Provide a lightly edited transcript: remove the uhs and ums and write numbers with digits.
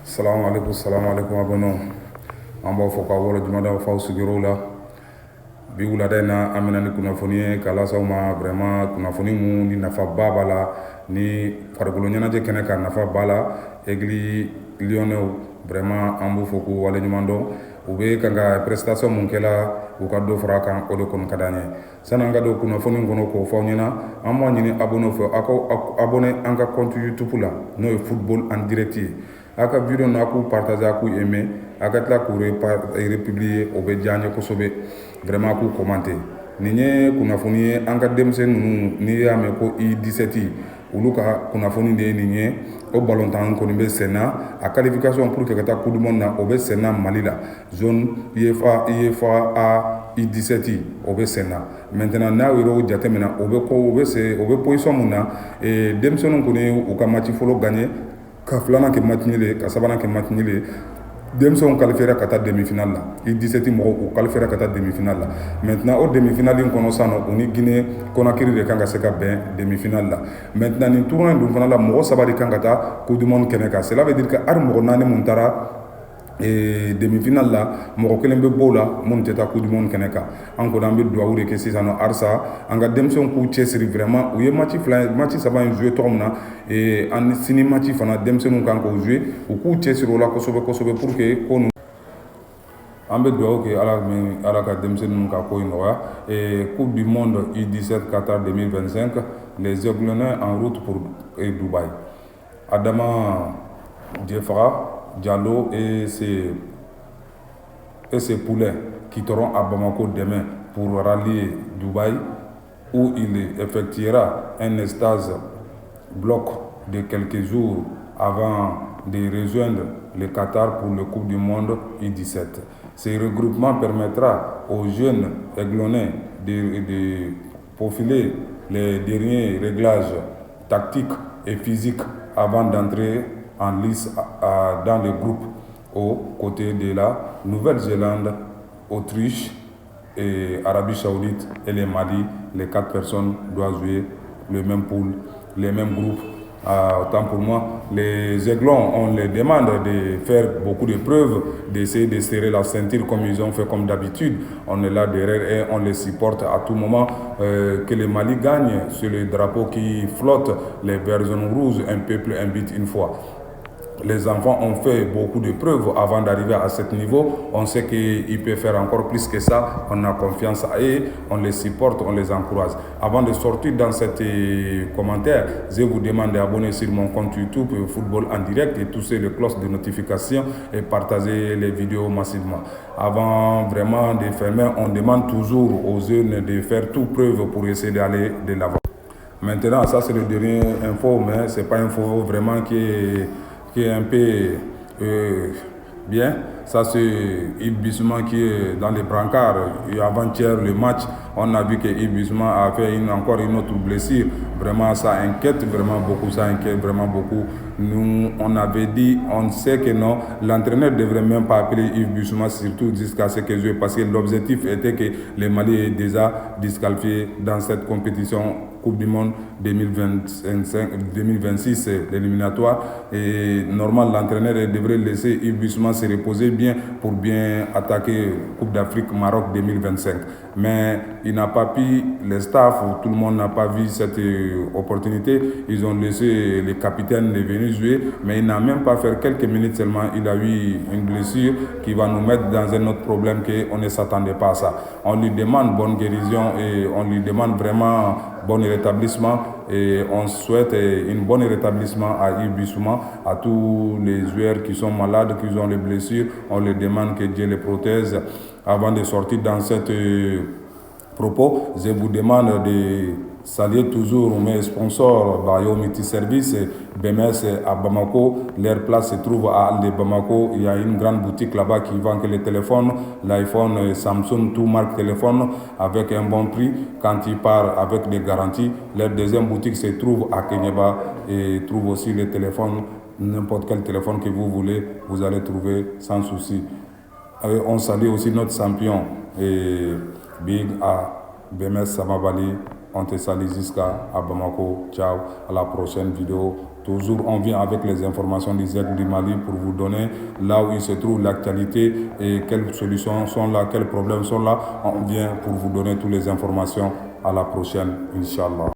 Salamu alaikum abono. An b'aw fɔ k'aw waleɲumandɔn f'aw sigiyɔrɔw la. Bi wulada in na an bɛna ni kunnafoni ye k'a lase aw ma vraiment kunnafoni mun ni nafaba b'a la, ni farikolo ɲɛnajɛ kɛnɛ ka nafa b'a la. Aigle Lyonnais vraiment an b'u fɔ k'u waleɲumandɔn. U bɛ kan ka prestation mun kɛla u ka dɔ fara a kan, o de kɔni ka d'an ye. Sani an ka don kunnafoni kɔnɔ k'o fɔ aw ɲɛna, an b'a ɲini abonné fɛ aw ka abonné an ka compte YouTube la n'o ye football en direct ye. A ka video n'a k'u partager, a k'u aimer, a ka tila k'u republier, o bɛ diya an ye kosɛbɛ. Vraiment k'u commenter. Nin ye kunnafoni ye an ka denmisɛnnin ninnu n'i y'a mɛn ko I17 olu ka kunnafoni de ye nin ye. O ballontan kɔni bɛ sen na, a qualification pour que ka taa Coupe du Monde na o bɛ sen na Mali la. Zone UEFA A I17 o bɛ sen na. Maintenant n'a y'o jateminɛ o bɛ position mun na, denmisɛnninw kɔni u ka match fɔlɔ gagné, ka filanan kɛ match nul ye, ka sabanan kɛ match nul ye. Denmisɛnw qualifiera ka taa demi-finale la. I17 mɔgɔw u qualifiera ka taa demi-finale la. Maintenant o demi-finale in kɔnɔ sisan nɔ, u ni Guinée Conakry de kan ka se ka bɛn demi-finale la. Maintenant nin tournoi in dun fana la mɔgɔ 3 de kan ka taa Coupe du Monde kɛnɛ kan. Cela veut dire que hali mɔgɔ 4 mun taara demi-finale la, mɔgɔ 1 bɛ bɔ o la mun tɛ taa Coupe du Monde kɛnɛ kan. An kɔni an bɛ duwawu de kɛ sisan nɔ halisa an ka denmisɛnw k'u cɛsiri vraiment. U ye match 3 in joué cogo min na, an sini match fana denmisɛnninw kan k'o joué, u k'u cɛsiri o la kosɛbɛ kosɛbɛ pour que ko ninnu. An bɛ duwawu kɛ ala ka denmisɛnninw ka ko in nɔgɔya. Coupe du Monde I17 Qatar 2025, les Aiglonnais en route pour Dubaï. Adama Diefara Diallo et ses poulets quitteront à Bamako demain pour rallier Dubaï, où il effectuera un stage bloc de quelques jours avant de rejoindre le Qatar pour le Coupe du Monde I17. Ce regroupement permettra aux jeunes Aiglonnais de profiler les derniers réglages tactiques et physiques avant d'entrer en lice dans le groupe aux côtés de la Nouvelle-Zélande, Autriche et Arabie Saoudite et le Mali. Les 4 personnes doivent jouer le même pool, les mêmes groupes. Autant pour moi, les Aiglons, on les demande de faire beaucoup de preuves, d'essayer de serrer la ceinture comme ils ont fait comme d'habitude. On est là derrière et on les supporte à tout moment. Que le Mali gagne sur le drapeau qui flotte, les versions rouges, un peuple, un but une fois. Les enfants ont fait beaucoup de preuves avant d'arriver à ce niveau. On sait qu'ils peuvent faire encore plus que ça. On a confiance à eux, on les supporte, on les encourage. Avant de sortir dans cet commentaire, je vous demande d'abonner sur mon compte YouTube Football en direct et toucher le cloche de notification et partager les vidéos massivement. Avant vraiment de fermer, on demande toujours aux jeunes de faire toute preuve pour essayer d'aller de l'avant. Maintenant, ça c'est le dernier info, mais c'est pas une info vraiment qui est un peu bien. Ça c'est Yves Bissouma qui est dans les brancards. Avant-hier le match, on a vu que Yves Bissouma a fait encore une autre blessure. Vraiment ça inquiète vraiment beaucoup, Nous on avait dit, on sait que non, l'entraîneur ne devrait même pas appeler Yves Bissouma, surtout jusqu'à ce que je joue, parce que l'objectif était que le Mali est déjà disqualifié dans cette compétition Coupe du Monde 2026, l'éliminatoire. Et normalement, l'entraîneur devrait laisser Yves Bissouma se reposer bien pour bien attaquer Coupe d'Afrique Maroc 2025. Mais il n'a pas pu, le staff, tout le monde n'a pas vu cette opportunité. Ils ont laissé le capitaine venir jouer, mais il n'a même pas fait quelques minutes seulement. Il a eu une blessure qui va nous mettre dans un autre problème qu'on ne s'attendait pas à ça. On lui demande bonne guérison et on lui demande vraiment bon rétablissement et on souhaite un bon rétablissement à Yves Bissouma, à tous les joueurs qui sont malades, qui ont les blessures. On les demande que Dieu les protège. Avant de sortir dans cette propos, je vous demande de saluer toujours mes sponsors, Bayo Multiservice, BMS à Bamako. Leur place se trouve à Bamako. Il y a une grande boutique là-bas qui vend que les téléphones, l'iPhone, Samsung, tout marque téléphone avec un bon prix quand il part avec des garanties. Leur deuxième boutique se trouve à Kenyeba et trouve aussi les téléphones, n'importe quel téléphone que vous voulez, vous allez trouver sans souci. On salue aussi notre champion Big à BMS Samabali On te salue jusqu'à Bamako. Ciao, à la prochaine vidéo. Toujours, on vient avec les informations du ZEC du Mali pour vous donner là où il se trouve l'actualité et quelles solutions sont là, quels problèmes sont là. On vient pour vous donner toutes les informations. À la prochaine, Inch'Allah.